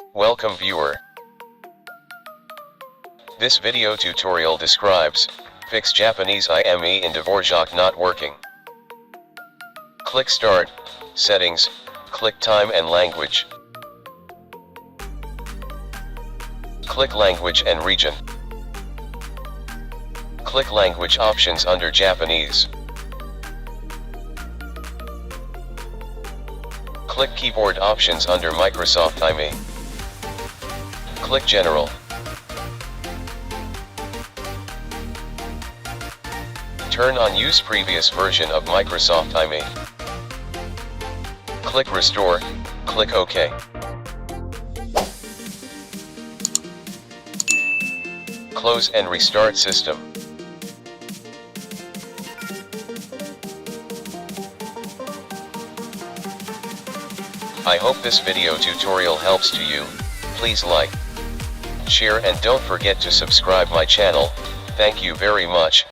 Welcome viewer. This video tutorial describes Fix Japanese IME in Dvorak Not Working. Click Start, Settings, click Time and Language. Click Language and Region. Click Language options under Japanese. Click Keyboard options under Microsoft IME. Click General. Turn on Use previous version of Microsoft IME. Click Restore, click OK. Close and restart system. I hope this video tutorial helps to you. Please like, share and don't forget to subscribe my channel. Thank you very much.